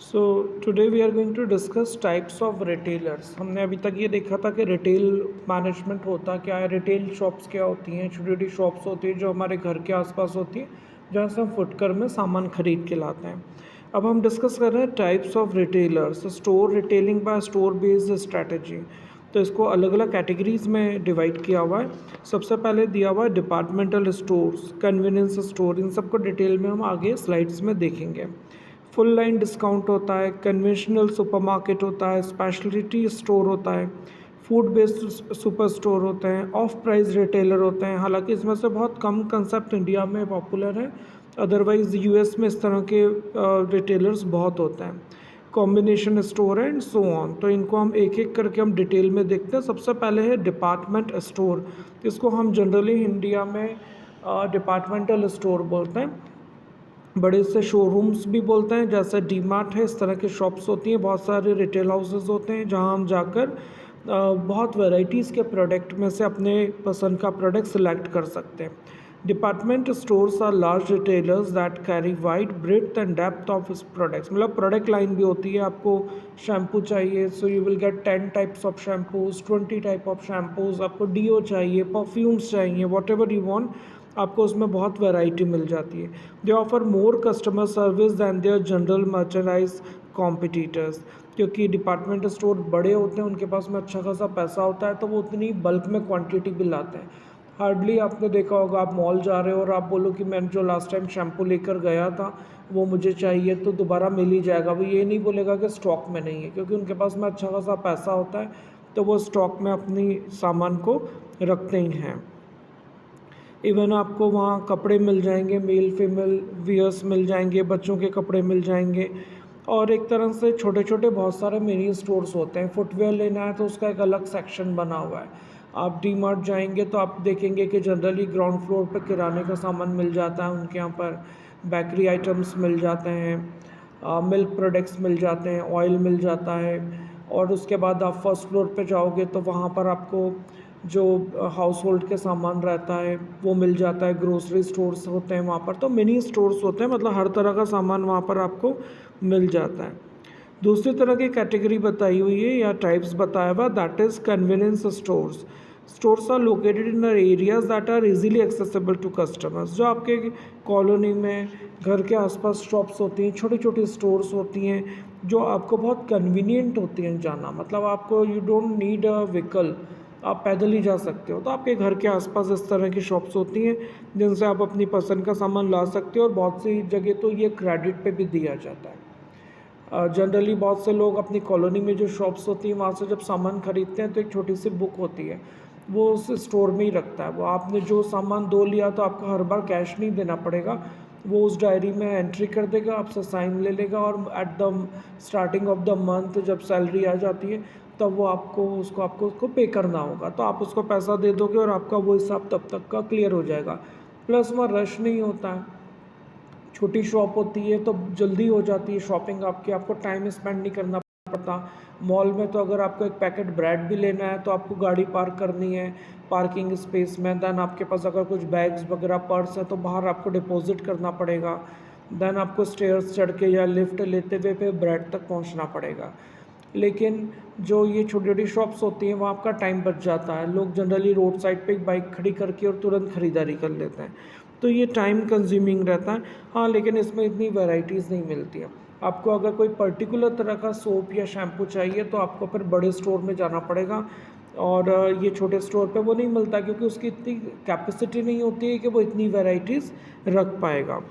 So today we are going to discuss types of retailers. हमने अभी तक ये देखा था कि रिटेल मैनेजमेंट होता क्या है, रिटेल शॉप्स क्या होती हैं, छोटी छोटी शॉप्स होती हैं जो हमारे घर के आसपास होती हैं, जहाँ से हम फुटकर में सामान खरीद के लाते हैं। अब हम डिस्कस कर रहे हैं types of retailers. Store retailing by store based strategy. तो इसको अलग अलग कैटेगरीज में डिवाइड किया हुआ है। सबसे पहले दिया हुआ है डिपार्टमेंटल स्टोर्स, कन्वीनियंस स्टोर। इन सबको डिटेल में हम आगे स्लाइड्स में देखेंगे। फुल लाइन डिस्काउंट होता है, कन्वेंशनल सुपरमार्केट होता है, स्पेशलिटी स्टोर होता है, फूड बेस्ड सुपर स्टोर होते हैं, ऑफ प्राइस रिटेलर होते हैं। हालांकि इसमें से बहुत कम कंसेप्ट इंडिया में पॉपुलर है, अदरवाइज़ यूएस में इस तरह के रिटेलर्स बहुत होते हैं। Combination store and so on. तो इनको हम एक एक करके हम डिटेल में देखते हैं। सबसे पहले है डिपार्टमेंट स्टोर। इसको हम जनरली इंडिया में डिपार्टमेंटल स्टोर बोलते हैं, बड़े से शोरूम्स भी बोलते हैं, जैसे डी मार्ट है। इस तरह की शॉप्स होती हैं, बहुत सारे रिटेल हाउसेस होते हैं जहां हम जाकर बहुत वैराइटीज़ के प्रोडक्ट में से अपने पसंद का प्रोडक्ट सिलेक्ट कर सकते हैं। Department stores are large retailers that carry wide breadth and depth of products. मतलब प्रोडक्ट लाइन भी होती है। आपको शैम्पू चाहिए, so you will get 10 types of shampoos, 20 type of shampoos. आपको डीओ चाहिए, परफ्यूम्स चाहिए, वॉट एवर यू वॉन्ट, आपको उसमें बहुत वैरायटी मिल जाती है। They offer more customer service than their general merchandise competitors. क्योंकि डिपार्टमेंट स्टोर बड़े होते हैं, उनके पास में अच्छा खासा पैसा होता है, तो वो उतनी बल्क में क्वांटिटी भी लाते हैं। हार्डली आपने देखा होगा, आप मॉल जा रहे हो और आप बोलो कि मैंने जो लास्ट टाइम शैम्पू लेकर गया था वो मुझे चाहिए, तो दोबारा मिल ही जाएगा। वो ये नहीं बोलेगा कि स्टॉक में नहीं है, क्योंकि उनके पास में अच्छा खासा पैसा होता है, तो वो स्टॉक में अपनी सामान को रखते ही हैं। इवन आपको वहाँ कपड़े मिल जाएंगे, मेल फीमेल वियर्स मिल जाएंगे, बच्चों के कपड़े मिल जाएंगे। और एक तरह से छोटे छोटे बहुत सारे मिनी स्टोर्स होते हैं। फुटवेयर लेना है तो उसका एक अलग सेक्शन बना हुआ है। आप डी मार्ट जाएंगे तो आप देखेंगे कि जनरली ग्राउंड फ्लोर पर किराने का सामान मिल जाता है, उनके यहाँ पर बेकरी आइटम्स मिल जाते हैं, मिल्क प्रोडक्ट्स मिल जाते हैं, ऑयल मिल जाता है। और उसके बाद आप फर्स्ट फ्लोर पे जाओगे तो वहाँ पर आपको जो हाउस होल्ड के सामान रहता है वो मिल जाता है। ग्रोसरी स्टोर्स होते हैं वहाँ पर, तो मिनी स्टोर्स होते हैं, मतलब हर तरह का सामान वहाँ पर आपको मिल जाता है। दूसरी तरह की कैटेगरी बताई हुई है या टाइप्स बताया हुआ, that is convenience stores. Stores are located in areas that are easily accessible to customers. जो आपके कॉलोनी में घर के आसपास शॉप्स होती हैं, छोटी छोटी स्टोर्स होती हैं, जो आपको बहुत कन्वीनियंट होती हैं जाना। मतलब आपको you don't need a vehicle, आप पैदल ही जा सकते हो। तो आपके घर के आसपास इस तरह की शॉप्स होती हैं जिनसे आप अपनी पसंद का सामान ला सकते हो। और बहुत सी जगह तो ये क्रेडिट पे भी दिया जाता है। जनरली बहुत से लोग अपनी कॉलोनी में जो शॉप्स होती हैं वहाँ से जब सामान खरीदते हैं तो एक छोटी सी बुक होती है, वो उस स्टोर में ही रखता है। वो आपने जो सामान दो लिया तो आपको हर बार कैश नहीं देना पड़ेगा, वो उस डायरी में एंट्री कर देगा, आपसे साइन ले लेगा, और at the starting of the month जब सैलरी आ जाती है तब वो आपको उसको पे करना होगा। तो आप उसको पैसा दे दोगे और आपका वो हिसाब तब तक का क्लियर हो जाएगा। प्लस वहाँ रश नहीं होता है, छोटी शॉप होती है तो जल्दी हो जाती है शॉपिंग आपकी, आपको टाइम स्पेंड नहीं करना पड़ता। मॉल में तो अगर आपको एक पैकेट ब्रेड भी लेना है तो आपको गाड़ी पार्क करनी है पार्किंग स्पेस में। देन आपके पास अगर कुछ बैग्स वगैरह पर्स है तो बाहर आपको डिपॉजिट करना पड़ेगा। देन आपको स्टेयर्स चढ़ के या लिफ्ट लेते हुए फिर ब्रेड तक पहुंचना पड़ेगा। लेकिन जो ये छोटी छोटी शॉप्स होती हैं वहाँ आपका टाइम बच जाता है। लोग जनरली रोड साइड पे एक बाइक खड़ी करके और तुरंत ख़रीदारी कर लेते हैं, तो ये टाइम कंज्यूमिंग रहता है। हाँ, लेकिन इसमें इतनी वैराइटीज़ नहीं मिलती हैं। आपको अगर कोई पर्टिकुलर तरह का सोप या शैम्पू चाहिए तो आपको फिर बड़े स्टोर में जाना पड़ेगा। और ये छोटे स्टोर पे वो नहीं मिलता, क्योंकि उसकी इतनी कैपेसिटी नहीं होती है कि वो इतनी वैराइटीज़ रख पाएगा।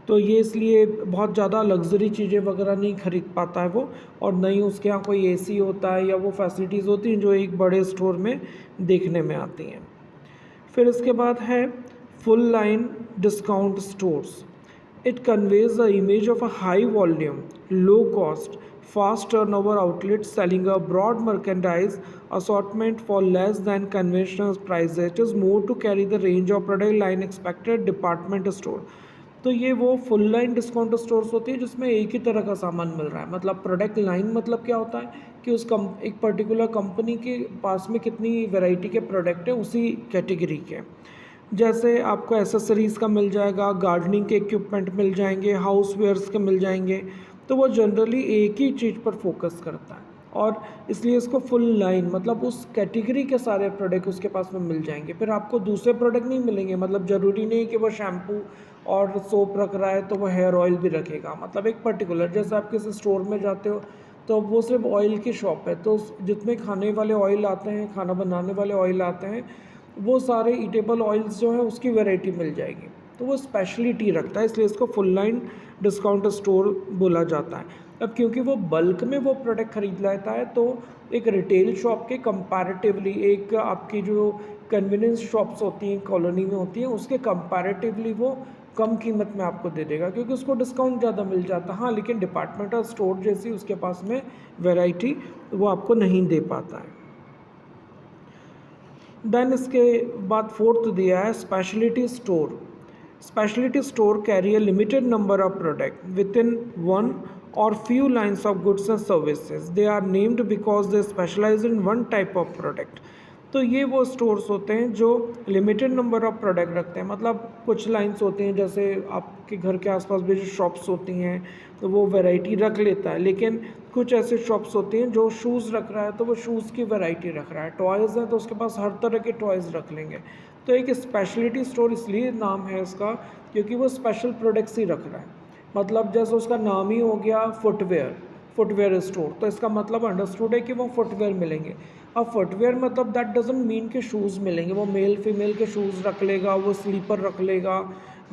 तो ये इसलिए बहुत ज़्यादा लग्ज़री चीज़ें वगैरह नहीं खरीद पाता है वो। और ना ही उसके यहाँ कोई एसी होता है या वो फैसिलिटीज़ होती हैं जो एक बड़े स्टोर में देखने में आती हैं। फिर इसके बाद है full line discount stores. It conveys the image of a high volume, low cost, fast turnover outlet selling a broad merchandise assortment for less than conventional prices. It is more to carry the range of product line expected department store. तो ये वो full line discount stores होती है जिसमें एक ही तरह का सामान मिल रहा है। मतलब प्रोडक्ट लाइन मतलब क्या होता है कि एक पर्टिकुलर कंपनी के पास में कितनी वैरायटी के प्रोडक्ट है उसी कैटेगरी के। जैसे आपको एसेसरीज़ का मिल जाएगा, गार्डनिंग के इक्विपमेंट मिल जाएंगे, हाउस वेयर्स के मिल जाएंगे। तो वो जनरली एक ही चीज़ पर फोकस करता है, और इसलिए इसको फुल लाइन मतलब उस कैटेगरी के सारे प्रोडक्ट उसके पास में मिल जाएंगे। फिर आपको दूसरे प्रोडक्ट नहीं मिलेंगे, मतलब ज़रूरी नहीं कि वो शैम्पू और सोप रख रहा है तो वो हेयर ऑयल भी रखेगा। मतलब एक पर्टिकुलर, जैसे आप किसी स्टोर में जाते हो तो वो सिर्फ ऑयल की शॉप है, तो जितने खाने वाले ऑयल आते हैं, खाना बनाने वाले ऑयल आते हैं, वो सारे ईटेबल ऑयल्स जो हैं उसकी वैरायटी मिल जाएगी। तो वो स्पेशलिटी रखता है, इसलिए इसको फुल लाइन डिस्काउंट स्टोर बोला जाता है। अब क्योंकि वो बल्क में वो प्रोडक्ट खरीद लेता है, तो एक रिटेल शॉप के कंपैरेटिवली, एक आपकी जो कन्वीनियंस शॉप्स होती हैं कॉलोनी में होती हैं, उसके कंपैरेटिवली वो कम कीमत में आपको दे देगा, क्योंकि उसको डिस्काउंट ज़्यादा मिल जाता है। हाँ, लेकिन डिपार्टमेंटल स्टोर जैसी उसके पास में वैरायटी वो आपको नहीं दे पाता है। देन इसके बाद फोर्थ दिया है speciality store. Specialty store carry a limited number of products within one or few lines of goods and services. They are named because they specialize in one type of product. तो ये वो stores होते हैं जो limited number of product रखते हैं। मतलब कुछ लाइंस होती हैं, जैसे आपके घर के आसपास भी जो शॉप्स होती हैं तो वो वैरायटी रख लेता है, लेकिन कुछ ऐसे शॉप्स होती हैं जो शूज़ रख रहा है तो वो शूज़ की वैरायटी रख रहा है, टॉयज़ हैं तो उसके पास हर तरह के टॉयज़ रख लेंगे। तो एक स्पेशलिटी स्टोर इसलिए नाम है इसका क्योंकि वो स्पेशल प्रोडक्ट्स ही रख रहा है। मतलब जैसे उसका नाम ही हो गया फुटवेयर स्टोर, तो इसका मतलब अंडरस्टूड है कि वो फुटवेयर मिलेंगे। अब फुटवेयर मतलब दैट डजंट मीन कि शूज़ मिलेंगे, वो मेल फीमेल के शूज़ रख लेगा, वो स्लीपर रख लेगा,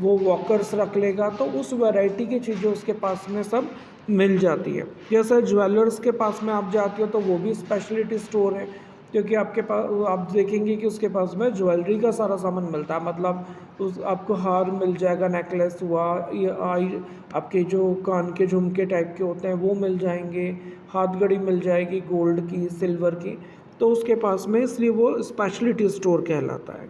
वो वॉकर्स रख लेगा, तो उस वैरायटी की चीज़ें उसके पास में सब मिल जाती है। जैसे ज्वेलर्स के पास में आप जाते हो तो वो भी स्पेशलिटी स्टोर है, क्योंकि आपके पास आप देखेंगे कि उसके पास में ज्वेलरी का सारा सामान मिलता है। मतलब उस आपको हार मिल जाएगा, नेकलेस हुआ, ये आई आपके जो कान के झुमके टाइप के होते हैं वो मिल जाएंगे, हाथ घड़ी मिल जाएगी गोल्ड की, सिल्वर की, तो उसके पास में, इसलिए वो स्पेशलिटी स्टोर कहलाता है।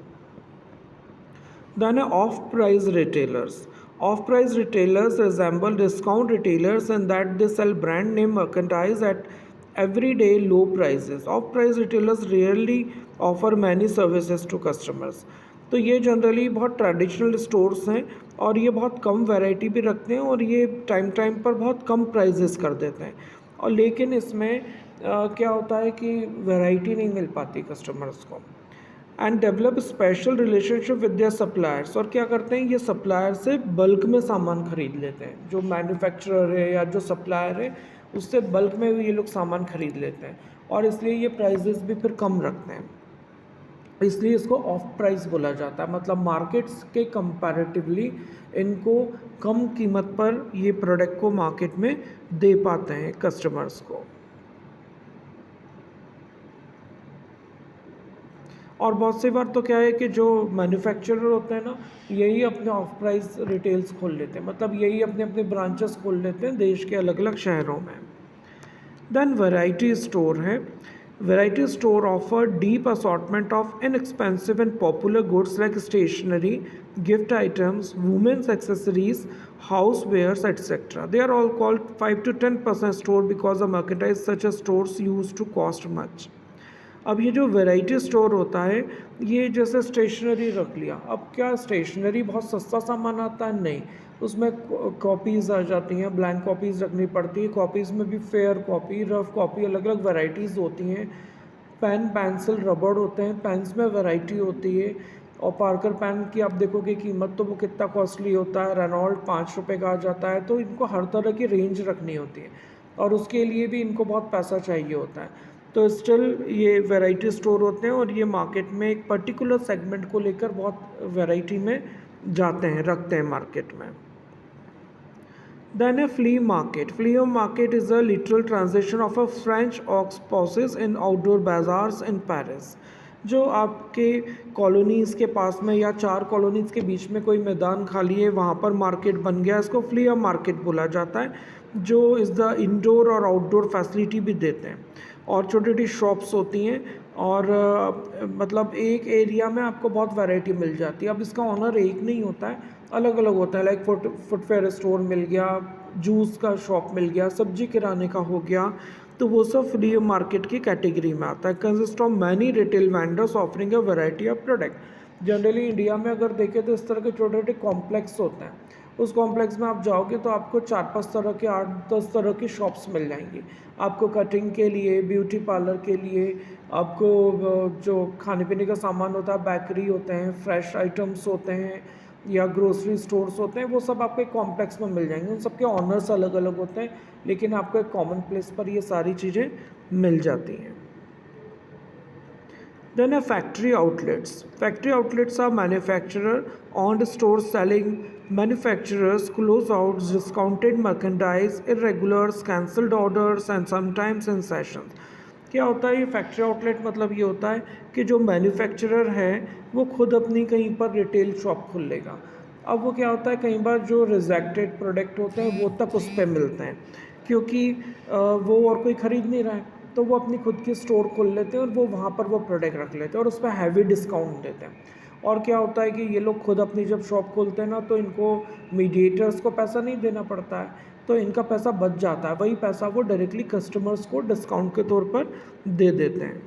Then off-price retailers. Off-price retailers resemble discount retailers in that they sell brand name merchandise at everyday low prices. Off-price retailers rarely offer many services to customers. तो ये जनरली बहुत ट्रेडिशनल स्टोर्स हैं और ये बहुत कम variety भी रखते हैं और ये टाइम टाइम पर बहुत कम प्राइजेस कर देते हैं। और लेकिन इसमें क्या होता है कि वैरायटी नहीं मिल पाती कस्टमर्स को। And develop special relationship with their suppliers. और क्या करते हैं, ये सप्लायर से बल्क में सामान खरीद लेते हैं। जो मैन्युफैक्चरर है या जो सप्लायर है उससे बल्क में भी ये लोग सामान खरीद लेते हैं, और इसलिए ये प्राइजेस भी फिर कम रखते हैं, इसलिए इसको ऑफ प्राइस बोला जाता है। मतलब मार्केट्स के कंपैरेटिवली इनको कम कीमत पर ये प्रोडक्ट को मार्केट में दे पाते हैं कस्टमर्स को। और बहुत सी बार तो क्या है कि जो मैन्युफैक्चरर होते हैं ना, यही अपने ऑफ प्राइस रिटेल्स खोल लेते हैं, मतलब यही अपने अपने ब्रांचेस खोल लेते हैं देश के अलग अलग शहरों में। देन वैरायटी स्टोर है। Variety store offer deep assortment of inexpensive and popular goods like stationery, gift items, women's accessories, house wares etcetera. They are all called 5 to 10% store because the merchandise such a stores use to cost much. अब ये जो variety store होता है, ये जैसे stationery रख लिया, अब क्या स्टेशनरी बहुत सस्ता सामान आता है? नहीं, उसमें कॉपीज़ आ जाती हैं, ब्लैंक कॉपीज़ रखनी पड़ती है, कॉपीज़ में भी फेयर कॉपी, रफ कॉपी, अलग अलग वैरायटीज़ होती हैं। पेन, पेंसिल, रबड़ होते हैं, पेन्स में वैरायटी होती है। और पार्कर पेन की आप देखोगे कीमत तो वो कितना कॉस्टली होता है, रेनॉल्ट 5 रुपये का आ जाता है। तो इनको हर तरह की रेंज रखनी होती है और उसके लिए भी इनको बहुत पैसा चाहिए होता है। तो स्टिल ये वैरायटी स्टोर होते हैं और ये मार्केट में एक पर्टिकुलर सेगमेंट को लेकर बहुत वैरायटी में जाते हैं, रखते हैं मार्केट में। Then a flea market. Flea market is a literal translation of a French aux pauses in outdoor bazaars in Paris. जो आपके कॉलोनीज़ के पास में या 4 कॉलोनीज़ के बीच में कोई मैदान खाली है, वहाँ पर मार्केट बन गया, इसको फ्ली मार्केट बोला जाता है, जो इस द इंडोर और आउटडोर फैसिलिटी भी देते हैं। और छोटी छोटी शॉप्स होती हैं और मतलब एक एरिया में आपको बहुत वैरायटी मिल जाती है। अब इसका ऑनर एक नहीं होता है, अलग अलग होता है। लाइक फुटवेयर स्टोर मिल गया, जूस का शॉप मिल गया, सब्जी किराने का हो गया, तो वो सब फ्ली मार्केट की कैटेगरी में आता है। Consist of many retail vendors offering a variety of product. Generally India में अगर देखें तो इस तरह के छोटे छोटे कॉम्प्लेक्स होते हैं उस कॉम्प्लेक्स में आप जाओगे तो आपको 4-5 तरह के 8-10 तरह की शॉप्स मिल जाएंगी। आपको कटिंग के लिए, ब्यूटी पार्लर के लिए, आपको जो खाने पीने का सामान होता है, बेकरी होते हैं, फ्रेश आइटम्स होते हैं या ग्रोसरी स्टोर्स होते हैं, वो सब आपको एक कॉम्प्लेक्स में मिल जाएंगे। उन सबके ऑनर्स अलग अलग होते हैं, लेकिन आपको एक कॉमन प्लेस पर ये सारी चीज़ें मिल जाती हैं। Then a factory outlets. Factory outlets are manufacturer-owned stores selling manufacturers closeouts, discounted merchandise, irregulars, cancelled orders and sometimes in sessions. क्या होता है ये फैक्ट्री आउटलेट? मतलब ये होता है कि जो मैन्युफैक्चरर है वो खुद अपनी कहीं पर रिटेल शॉप खोल लेगा। अब वो क्या होता है, कई बार जो रिजेक्टेड प्रोडक्ट होते हैं वो तक उस पर मिलते हैं, क्योंकि वो और कोई ख़रीद नहीं रहा है, तो वो अपनी खुद की स्टोर खोल लेते हैं और वो वहाँ पर वो प्रोडक्ट रख लेते हैं और उस पर हैवी डिस्काउंट देते हैं। और क्या होता है कि ये लोग खुद अपनी जब शॉप खोलते हैं ना, तो इनको मीडिएटर्स को पैसा नहीं देना पड़ता है, तो इनका पैसा बच जाता है। वही पैसा वो डायरेक्टली कस्टमर्स को डिस्काउंट के तौर पर दे देते हैं।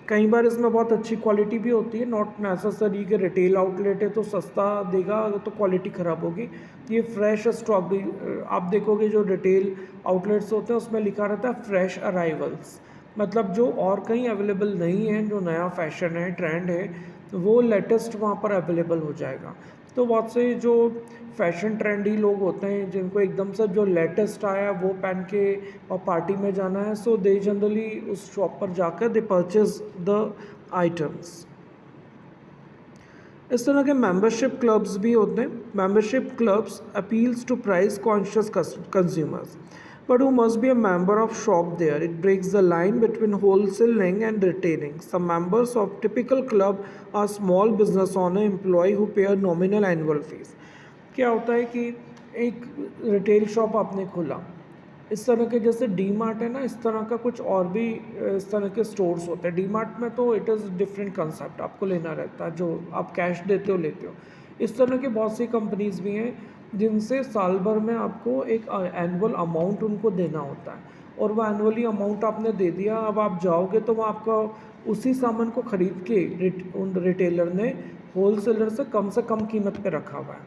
कई बार इसमें बहुत अच्छी क्वालिटी भी होती है, नॉट नेसेसरी कि रिटेल आउटलेट है तो सस्ता देगा तो क्वालिटी ख़राब होगी। ये फ्रेश स्टॉक भी आप देखोगे, जो रिटेल आउटलेट्स होते हैं उसमें लिखा रहता है फ्रेश अराइवल्स, मतलब जो और कहीं अवेलेबल नहीं है, जो नया फैशन है, ट्रेंड है, वो लेटेस्ट वहाँ पर अवेलेबल हो जाएगा। तो बहुत से जो फैशन ट्रेंडी लोग होते हैं जिनको एकदम से जो लेटेस्ट आया वो पहन के और पार्टी में जाना है, सो दे जनरली उस शॉप पर जाकर दे परचेज द आइटम्स। इस तरह के मेंबरशिप क्लब्स भी होते हैं। Membership clubs appeals to price conscious consumers but who must be a member of shop there. It breaks the line between wholesaling and retailing. Some members of typical club are small business owner employee who pay a nominal annual fees. क्या होता है कि एक retail shop आपने खोला, इस तरह के जैसे डी मार्ट है ना, इस तरह का कुछ और भी इस तरह के स्टोर्स होते हैं। डी मार्ट में तो इट इज़ डिफरेंट कंसेप्ट, आपको लेना रहता है, जो आप कैश देते हो लेते हो। इस तरह की बहुत सी कंपनीज भी हैं जिनसे साल भर में आपको एक एनुअल अमाउंट उनको देना होता है, और वो एनुअली अमाउंट आपने दे दिया। अब आप जाओगे तो वो आपका उसी सामान को ख़रीद के उन रिटेलर ने होल सेलर से कम कीमत पे रखा हुआ है,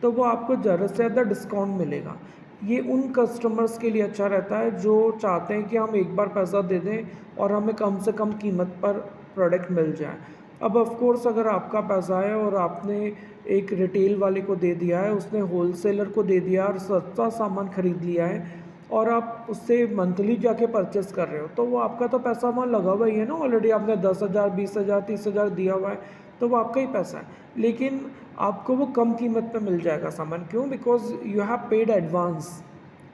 तो वो आपको ज़्यादा से ज़्यादा डिस्काउंट मिलेगा। ये उन कस्टमर्स के लिए अच्छा रहता है जो चाहते हैं कि हम एक बार पैसा दे दें और हमें कम से कम कीमत पर प्रोडक्ट मिल जाए। अब ऑफ कोर्स अगर आपका पैसा है और आपने एक रिटेल वाले को दे दिया है, उसने होलसेलर को दे दिया और सस्ता सामान ख़रीद लिया है, और आप उससे मंथली जाके परचेस कर रहे हो, तो वो आपका तो पैसा वहाँ लगा हुआ ही है ना, ऑलरेडी आपने 10,000 20,000 30,000 दिया हुआ है, तो वो आपका ही पैसा है। लेकिन आपको वो कम कीमत पे मिल जाएगा सामान, क्यों? Because you have paid advance,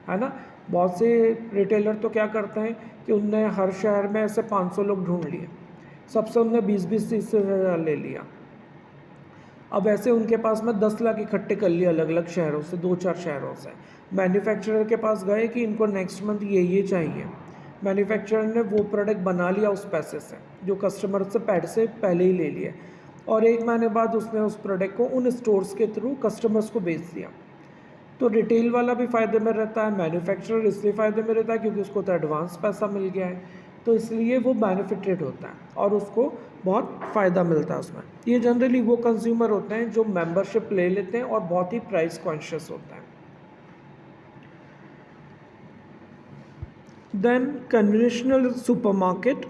है ना। बहुत से रिटेलर तो क्या करते हैं कि उनने हर शहर में ऐसे 500 लोग ढूंढ लिए, सबसे उनने 20-20 30,000 ले लिया। अब ऐसे उनके पास में 10 लाख इकट्ठे कर लिए अलग अलग शहरों से, 2-4 शहरों से। मैन्युफैक्चरर के पास गए कि इनको नेक्स्ट मंथ ये चाहिए, मैन्युफैक्चरर ने वो प्रोडक्ट बना लिया उस पैसे से, जो कस्टमर से पहले ही ले लिए, और 1 महीने बाद उसने उस प्रोडक्ट को उन स्टोर्स के थ्रू कस्टमर्स को बेच दिया। तो रिटेल वाला भी फ़ायदे में रहता है, मैन्युफैक्चरर इसलिए फ़ायदे में रहता है क्योंकि उसको तो एडवांस पैसा मिल गया है, तो इसलिए वो बेनिफिटेड होता है और उसको बहुत फ़ायदा मिलता है उसमें। ये जनरली वो कंज्यूमर होते हैं जो मेंबरशिप ले लेते हैं और बहुत ही प्राइस कॉन्शियस होते हैं। Then conventional supermarket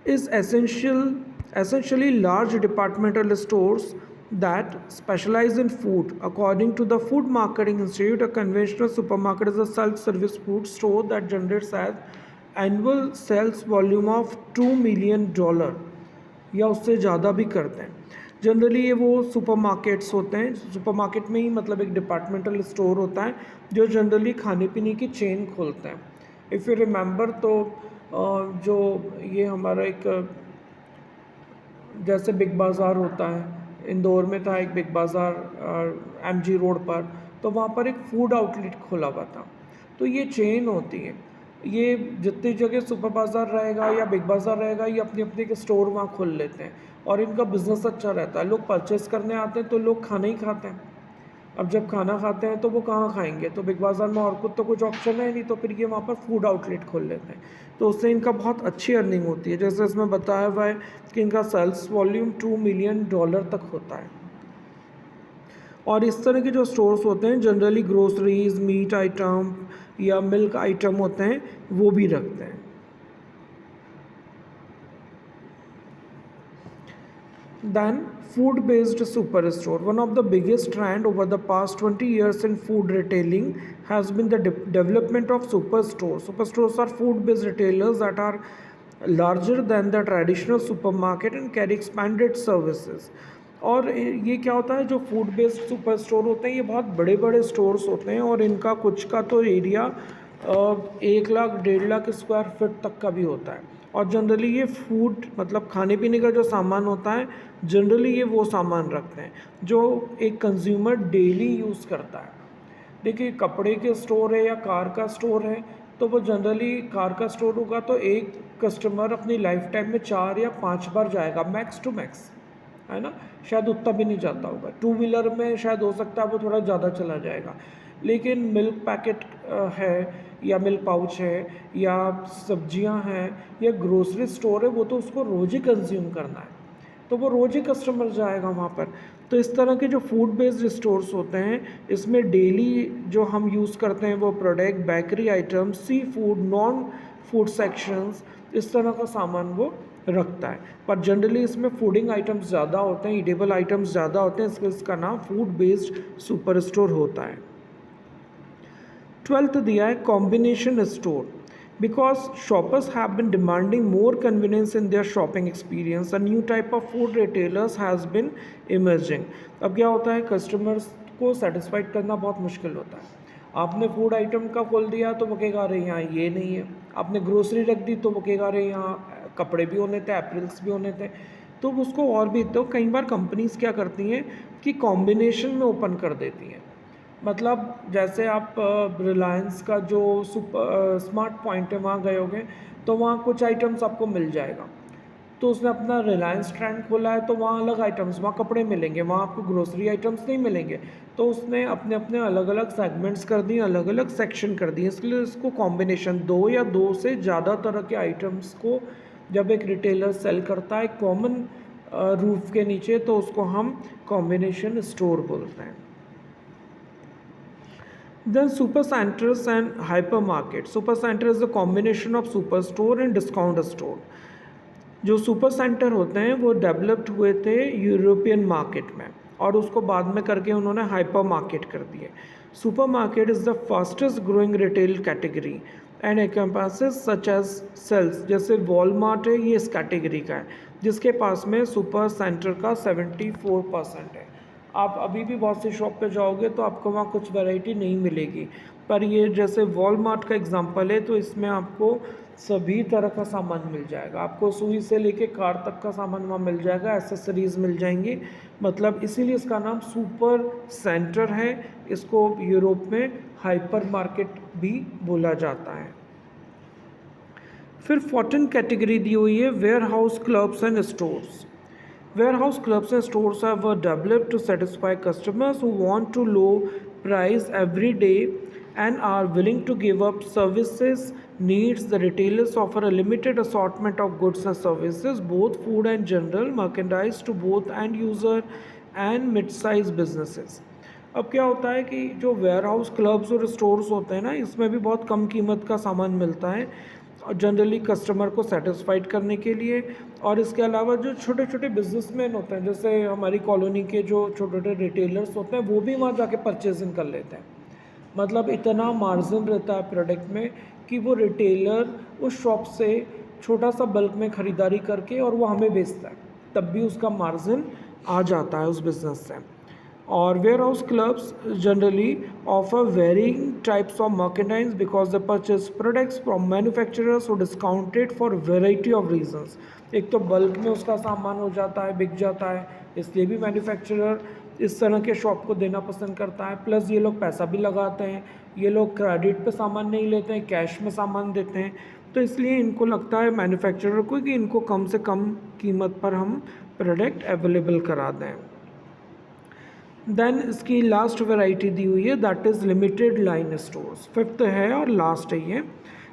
is essentially large departmental stores that specialize in food. According to the Food Marketing Institute, a conventional supermarket is a self-service food store that generates an annual sales volume of $2 million, या उससे ज़्यादा भी करते हैं। Generally ये वो supermarkets होते हैं, सुपरमार्केट में ही मतलब एक डिपार्टमेंटल स्टोर होता है जो जनरली खाने पीने की चेन खोलते हैं। इफ़ यू रिमेंबर तो जो ये हमारा एक जैसे बिग बाज़ार होता है, इंदौर में था एक बिग बाज़ार एमजी रोड पर, तो वहाँ पर एक फूड आउटलेट खोला हुआ था। तो ये चेन होती है, ये जितनी जगह सुपर बाज़ार रहेगा या बिग बाज़ार रहेगा, ये अपनी अपनी के स्टोर वहाँ खोल लेते हैं और इनका बिज़नेस अच्छा रहता है। लोग परचेस करने आते हैं तो लोग खाना ही खाते हैं। अब जब खाना खाते हैं तो वो कहाँ खाएंगे, तो बिग बाज़ार में और कुछ तो कुछ ऑप्शन है नहीं, तो फिर ये वहाँ पर फूड आउटलेट खोल लेते हैं, तो उससे इनका बहुत अच्छी अर्निंग होती है। जैसे इसमें बताया हुआ है कि इनका सेल्स वॉल्यूम $2 मिलियन तक होता है। और इस तरह के जो स्टोर्स होते हैं जनरली ग्रोसरीज, मीट आइटम या मिल्क आइटम होते हैं वो भी रखते हैं। Then food-based superstore. One of the biggest trend over the past 20 years in food retailing has been the development of superstores. Superstores are food-based retailers that are larger than the traditional supermarket and carry expanded services. और ये क्या होता है, जो food based super store होते हैं ये बहुत बड़े बड़े स्टोर्स होते हैं और इनका कुछ का तो area 1 lakh 1.5 lakh square feet तक का भी होता है। और जनरली ये फूड मतलब खाने पीने का जो सामान होता है जनरली ये वो सामान रखते हैं जो एक कंज्यूमर डेली यूज़ करता है। देखिए कपड़े के स्टोर है या कार का स्टोर है तो वो जनरली कार का स्टोर होगा तो एक कस्टमर अपनी लाइफ टाइम में 4 या 5 बार जाएगा मैक्स टू मैक्स, है ना, शायद उतना भी नहीं जाता होगा। 2 व्हीलर में शायद हो सकता है वो थोड़ा ज़्यादा चला जाएगा, लेकिन मिल्क पैकेट है या मिल्क पाउच है या सब्जियां हैं या ग्रोसरी स्टोर है वो तो उसको रोज़ ही कंज्यूम करना है तो वो रोज़ ही कस्टमर जाएगा वहाँ पर। तो इस तरह के जो फूड बेस्ड स्टोर्स होते हैं इसमें डेली जो हम यूज़ करते हैं वो product, bakery items, sea food, non food sections, इस तरह का सामान वो रखता है। पर जनरली इसमें फूडिंग आइटम्स ज़्यादा होते हैं, ईटेबल आइटम्स ज़्यादा होते हैं, इसलिए इसका नाम फूड बेस्ड सुपर स्टोर होता है। 12th दिया है combination store. Because shoppers have been demanding more convenience in their shopping experience, a new type of food retailers has been emerging. अब क्या होता है, कस्टमर्स को सेटिस्फाइड करना बहुत मुश्किल होता है। आपने फूड आइटम का खोल दिया तो वो कहेगा अरे यहाँ ये नहीं है, आपने ग्रोसरी रख दी तो वो कहेगा अरे यहाँ कपड़े भी होने थे, एप्रिल्स भी होने थे, तो उसको और भी। तो कई बार कंपनीज क्या करती हैं कि कॉम्बिनेशन में ओपन कर देती हैं। मतलब जैसे आप रिलायंस का जो स्मार्ट पॉइंट है वहाँ गए होंगे तो वहाँ कुछ आइटम्स आपको मिल जाएगा। तो उसने अपना रिलायंस ट्रेंड खोला है तो वहाँ अलग आइटम्स, वहाँ कपड़े मिलेंगे, वहाँ आपको ग्रोसरी आइटम्स नहीं मिलेंगे। तो उसने अपने अपने अलग अलग सेगमेंट्स कर दिए, अलग अलग सेक्शन कर दिए, इसलिए इसको कॉम्बिनेशन, 2 या 2 से ज़्यादा तरह के आइटम्स को जब एक रिटेलर सेल करता है कॉमन रूफ के नीचे तो उसको हम कॉम्बिनेशन स्टोर बोलते हैं। Then supercenters and hypermarket. Supercenter is a combination of superstore and discount store. जो सुपर सेंटर होते हैं वो डेवलप्ड हुए थे यूरोपियन मार्केट में और उसको बाद में करके उन्होंने हाइपर मार्केट कर दिए। Supermarket is the fastest growing retail category and encompasses such as sales, जैसे वॉलमार्ट है ये इस कैटेगरी का है जिसके पास में सुपर सेंटर का 74% है। आप अभी भी बहुत सी शॉप पे जाओगे तो आपको वहाँ कुछ वैरायटी नहीं मिलेगी, पर ये जैसे वॉलमार्ट का एग्जांपल है तो इसमें आपको सभी तरह का सामान मिल जाएगा। आपको सुई से लेके कार तक का सामान वहाँ मिल जाएगा, एसेसरीज मिल जाएंगी, मतलब इसीलिए इसका नाम सुपर सेंटर है। इसको यूरोप में हाइपर मार्केट भी बोला जाता है। फिर 14 कैटेगरी दी हुई है warehouse clubs and stores. Warehouse clubs and stores have developed to satisfy customers who want to low price every day and are willing to give up services needs. The retailers offer a limited assortment of goods and services, both food and general merchandise, to both end user and mid-size businesses. अब क्या होता है कि जो ware house clubs और stores होते हैं ना, इसमें भी बहुत कम कीमत का सामान मिलता है जनरली कस्टमर को सेटिस्फाइड करने के लिए। और इसके अलावा जो छोटे छोटे बिजनेसमैन होते हैं, जैसे हमारी कॉलोनी के जो छोटे छोटे रिटेलर्स होते हैं, वो भी वहाँ जाके परचेजिंग कर लेते हैं। मतलब इतना मार्जिन रहता है प्रोडक्ट में कि वो रिटेलर उस शॉप से छोटा सा बल्क में ख़रीदारी करके और वो हमें बेचता है, तब भी उसका मार्जिन आ जाता है उस बिज़नेस से। और warehouse clubs generally offer varying types of merchandise because they purchase products from manufacturers who discount it for variety of reasons. एक तो बल्क में उसका सामान हो जाता है, बिक जाता है, इसलिए भी मैन्युफैक्चरर इस तरह के शॉप को देना पसंद करता है। प्लस ये लोग पैसा भी लगाते हैं, ये लोग क्रेडिट पे सामान नहीं लेते हैं, कैश में सामान देते हैं, तो इसलिए इनको लगता है मैन्युफैक्चरर को कि इनको कम से कम कीमत पर हम प्रोडक्ट अवेलेबल करा दें। देन इसकी लास्ट वैरायटी दी हुई है, that is limited line stores. 5th है और लास्ट है ये।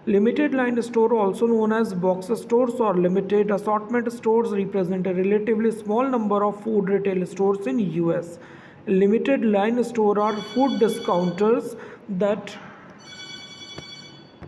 Limited line store also known as box stores और limited assortment stores represent a relatively small number of food retail stores in US. Limited line store are food discounters that